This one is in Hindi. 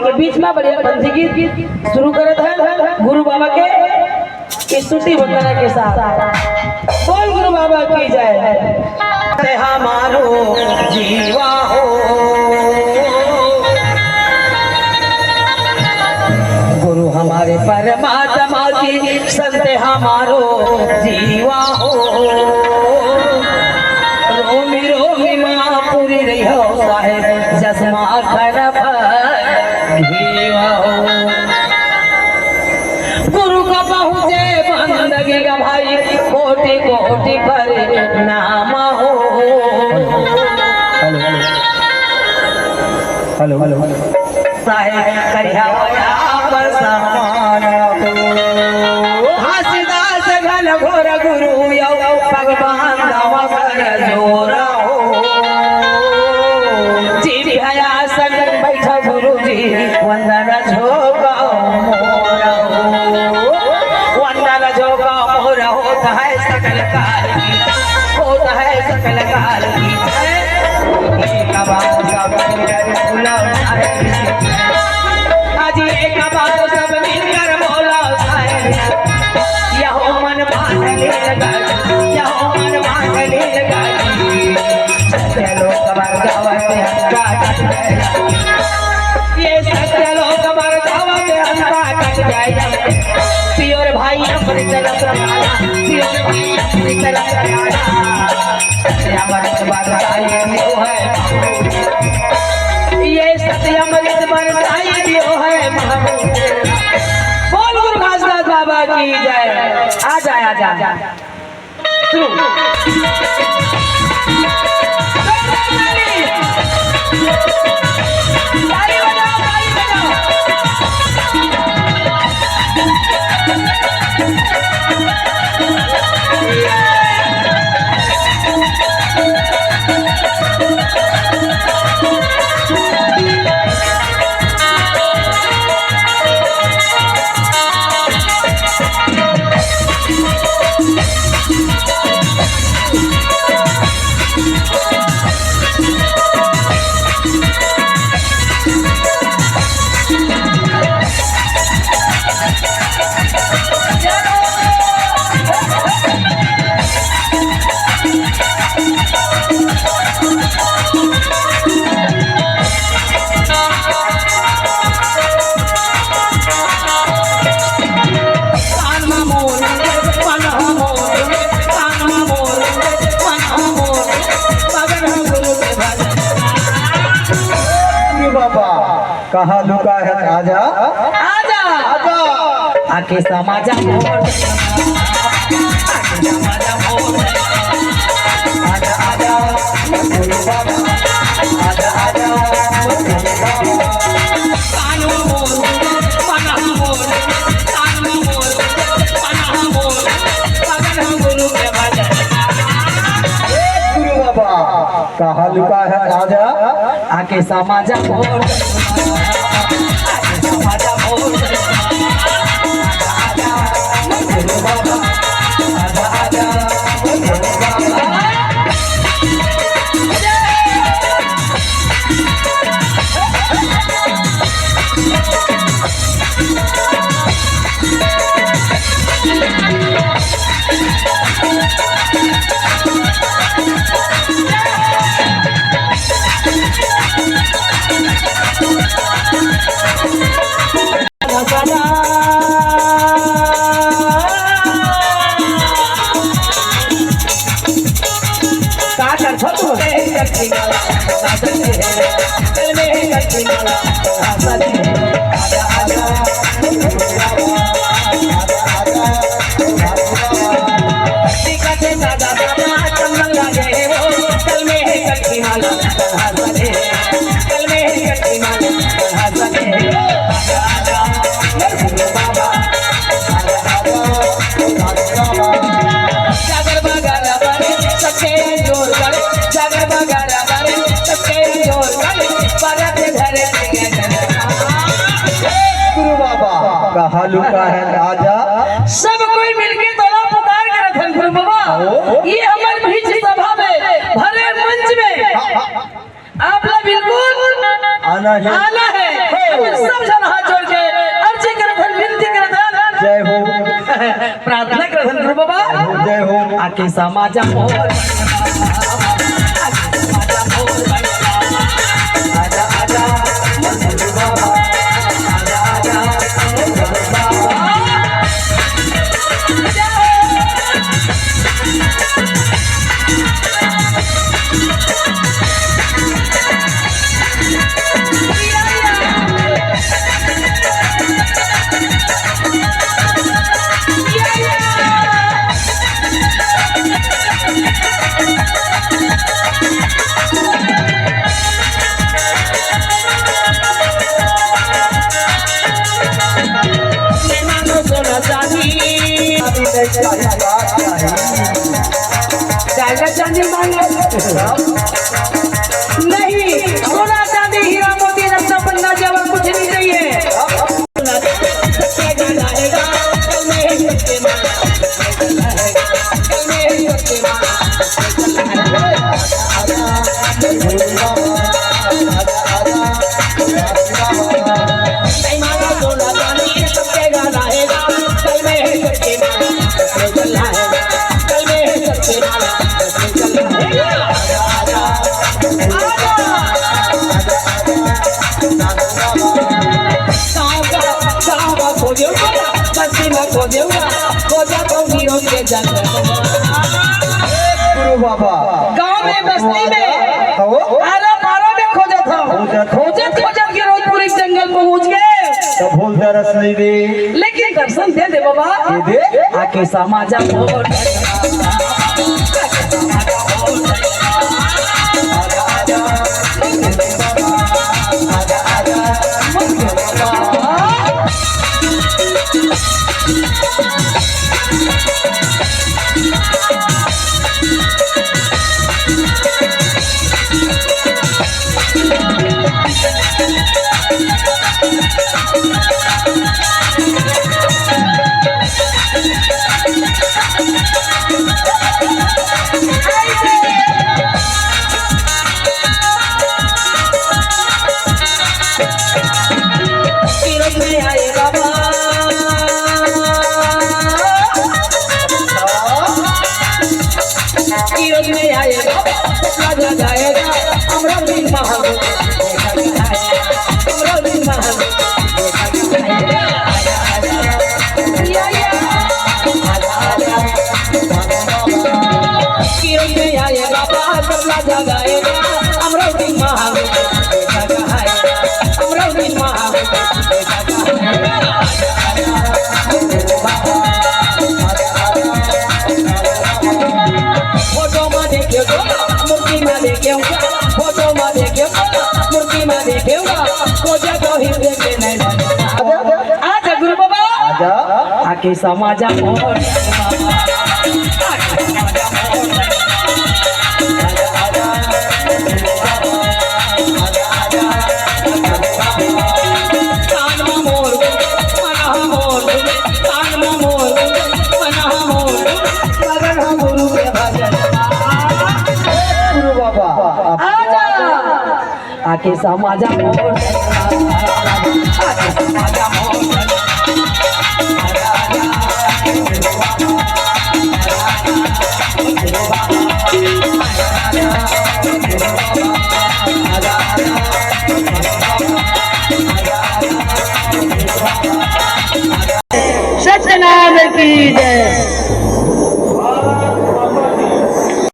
के बीच में बढ़िया पंथी गीत शुरू करत है गुरु बाबा के स्तुति वंदना के साथ। बोल गुरु बाबा की जय। हमारो जीवा हो गुरु हमारे परमात्मा की संत हमारो जीवा हो। रोमी रोमी माँ पूरी रही हो साहेब जसमा खरा गुरु का पहुँचे बंदगी का भाई कोटि कोटि पर नाम हो। हेलो हेलो साहेब करिया पर समान हंसदास घन घोर गुरु यो भगवान दावा कर जोरा हो। जी भया संग बैठा गुरु जी वंदन झोका मोरा हो। वंदन झोका मोरा होता है सकल काल की होता है सकल काल की एक बात सब मिलकर बोला आज एक बात सब मिलकर बोला यहो मन भागने लगा यहो मन भागने लगा सत्य लोक मर जावते हंका ये सत्य लोक मर जावते हंका कट जाए। पियोर भाई अपने तरफ रखाना पियोर भाई अपने तरफ रखाना सत्य मर बरसाई दियो है ये सत्य मर बरसाई दियो है महबूब। बोल गुरु घासदास बाबा की जय। आ जाए आ जा कहाँ लुका है आजा आजा आजा आके समाजा मोर आके समाजा मोर आजा आजा गुरु बाबा आजा आजा कानू मोर पना मोर कानू मोर पना मोर पगन गुरु के भजन। गुरु बाबा कहाँ लुका है आजा आके समाजा मोर समाजा मोर आजा गुरु बाबा आजा आजा गुरु बाबा। कहाँ लुका है राजा। सब कोई मिलके तोला पुकार के रखन गुरु बाबा ये हमर बीच सभा में भरे मंच में आप लोग बिल्कुल आना है। आना है। सब जन हाथ जोड़ के अर्जी करथन, विनती करथन। जय हो, प्रार्थना करथन गुरु बाबा। जय हो। आके समाजा मोर आजा आजा गुरु बाबा, आजा आजा गुरु बाबा। जायगा चांदी मांगे नहीं, सोना चांदी हीरा मोती रत्न पन्ना जेवर कुछ नहीं चाहिए। गुरु बाबा गांव में बस्ती में हो, आरा पारा में खोजा था, खोजत खोजत के रोजपुर एक जंगल पहुंच गए। तो भूल दरस नहीं दे, लेकिन दर्शन दे दे बाबा। दे दे। आके समाजा मोर आके समाजा मोर गुरु बाबा आके समाजा मोर आके समाजा मोर सत्यनारायण की जय।